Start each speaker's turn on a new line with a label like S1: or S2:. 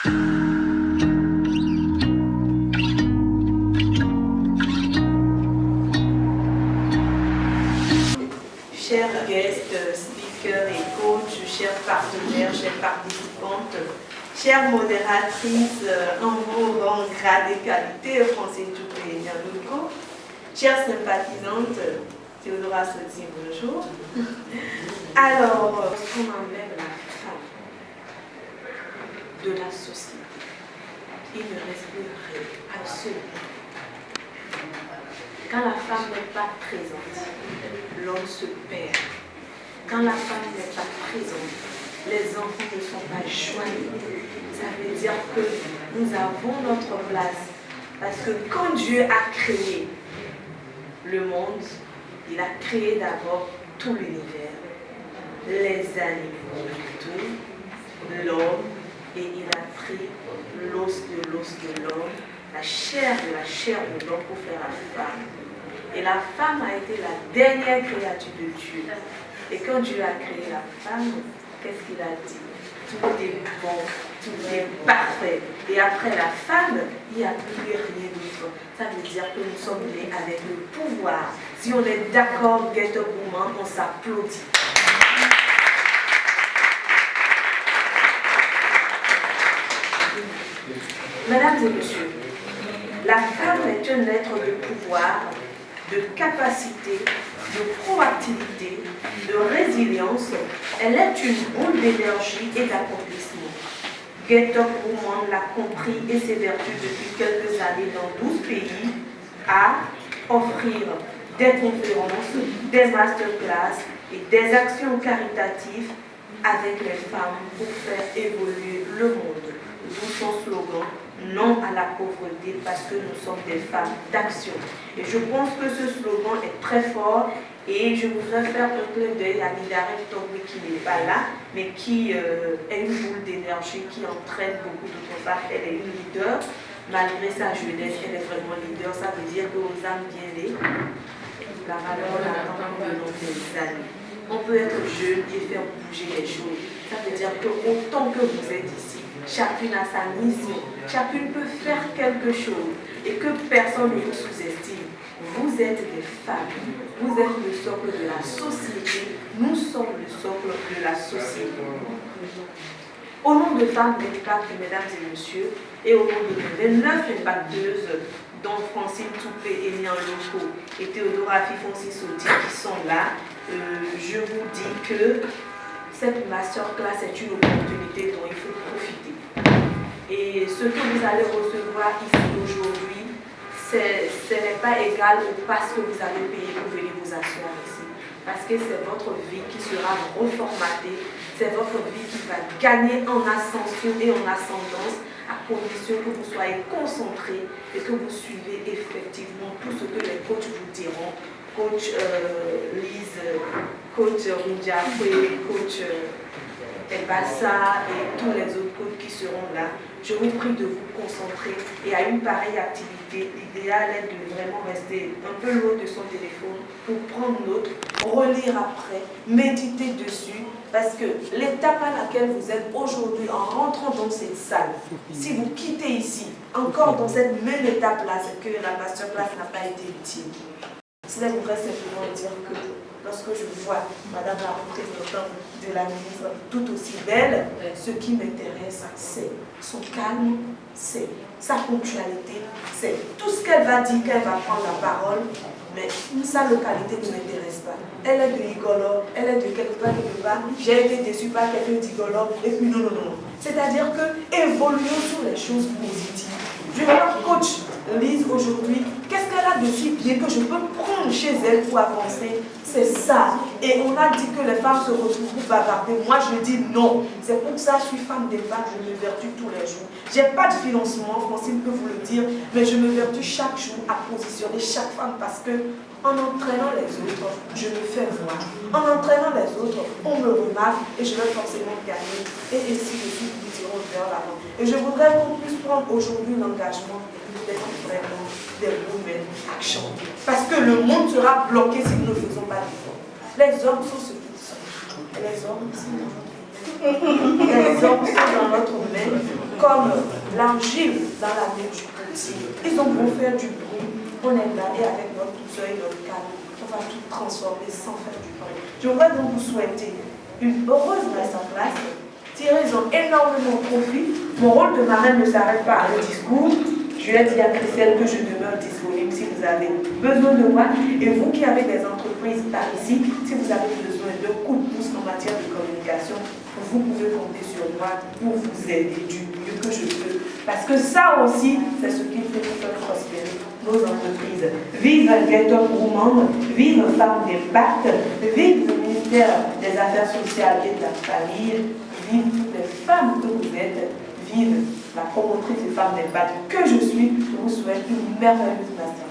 S1: Chers guests, speakers et coachs, chers partenaires, chères participantes, chères modératrices en vos rangs, grades et qualités, Francine Toupé et Nyanouko, chères sympathisantes, Théodora Soti, bonjour. Alors, on enlève la femme de la société. Il ne reste plus rien, absolument. Quand la femme n'est pas présente, l'homme se perd. Quand la femme n'est pas présente, les enfants ne sont pas joignés. Ça veut dire que nous avons notre place. Parce que quand Dieu a créé le monde, il a créé d'abord tout l'univers, les animaux, tout, l'homme, et il a pris l'os de l'homme, la chair de l'homme pour faire la femme. Et la femme a été la dernière créature de Dieu. Et quand Dieu a créé la femme, qu'est-ce qu'il a dit? Tout est bon, tout est parfait. Et après la femme, il n'y a plus rien d'autre. Ça veut dire que nous sommes nés avec le pouvoir. Si on est d'accord, get up woman, on s'applaudit. Mesdames et messieurs, la femme est un être de pouvoir, de capacité, de proactivité, de résilience. Elle est une boule d'énergie et d'accomplissement. Get Up Woman l'a compris et s'est vertu depuis quelques années dans 12 pays à offrir des conférences, des masterclass et des actions caritatives avec les femmes pour faire évoluer le monde. D'où son slogan, non à la pauvreté parce que nous sommes des femmes d'action. Et je pense que ce slogan est très fort et je voudrais faire un clin d'œil à Nidaret Togui qui n'est pas là, mais qui est une boule d'énergie qui entraîne beaucoup d'autres femmes. Elle est une leader, malgré sa jeunesse, elle est vraiment leader. Ça veut dire que aux âmes bien nées, la valeur l'attend le long des années. On peut être jeune et faire bouger les choses. Ça veut dire que autant que vous êtes ici, chacune a sa mission, chacune peut faire quelque chose et que personne ne vous sous-estime. Vous êtes des femmes, vous êtes le socle de la société, nous sommes le socle de la société. Au nom de Femmes d'Impact, mesdames et messieurs, et au nom de 29 impacteuses, dont Francine Toupé et Nyanlouko et Théodora Fifonsi-Soti qui sont là, je vous dis que cette masterclass est une opportunité dont il faut profiter. Et ce que vous allez recevoir ici aujourd'hui, ce n'est pas égal au pass que vous avez payé pour venir vous asseoir ici. Parce que c'est votre vie qui sera reformatée, c'est votre vie qui va gagner en ascension et en ascendance, à condition que vous soyez concentrés et que vous suivez effectivement tout ce que les coachs vous diront. Coach Lise, coach Rinjafwe, coach Elbassa et tous les autres coachs qui seront là. Je vous prie de vous concentrer et à une pareille activité, l'idéal est de vraiment rester un peu loin de son téléphone pour prendre note, relire après, méditer dessus, parce que l'étape à laquelle vous êtes aujourd'hui en rentrant dans cette salle, si vous quittez ici, encore dans cette même étape-là, c'est que la masterclass n'a pas été utile. Cela voudrait simplement dire que lorsque je vois Madame la représentante de la ministre tout aussi belle, ce qui m'intéresse, c'est son calme, c'est sa ponctualité, c'est tout ce qu'elle va dire, qu'elle va prendre la parole, mais sa localité ne m'intéresse pas. Elle est de Igolo, elle est de quelque part, j'ai été déçue par quelqu'un d'Igolo, et puis non. C'est-à-dire que évoluons sur les choses positives. Je vais voir coach Lise aujourd'hui, qu'est-ce qu'elle a de si bien que je peux prendre chez elle pour avancer? C'est ça. Et on a dit que les femmes se retrouvent pour bavarder. Moi, je dis non. C'est pour ça que je suis femme d'Impact, je me vertue tous les jours. Je n'ai pas de financement, Francine peut vous le dire, mais je me vertue chaque jour à positionner chaque femme parce que en entraînant les autres, je me fais voir. En entraînant les autres, on me remarque et je vais forcément gagner. Et ainsi de suite, nous irons vers l'avant. Et je voudrais qu'on puisse prendre aujourd'hui l'engagement d'être vraiment des women action. Parce que le monde sera bloqué si nous ne faisons pas d'efforts. Les hommes sont ce qu'ils sont. Les hommes sont dans notre main. comme l'argile dans la main du potier. Ils ont beau faire du bruit, on est là et avec notre douceur et notre calme, on va tout transformer sans faire du bruit. Je voudrais donc vous souhaiter une heureuse messe en classe. Tirez-en énormément profit. Mon rôle de marraine ne s'arrête pas à un discours. Je lui ai dit à Christelle que je demeure disponible si vous avez besoin de moi. Et vous qui avez des entreprises par ici, si vous avez besoin de coups de pouce en matière de communication, vous pouvez compter sur moi pour vous aider du mieux que je peux. Parce que ça aussi, c'est ce qui fait nous faire prospérer nos entreprises. Vive Get Up Woman, vive Femmes d'Impact, vive le ministère des Affaires sociales et de la famille, vive toutes les femmes que vous êtes, vive la promotrice des Femmes d'Impact que je suis. Je vous souhaite une merveilleuse matinée.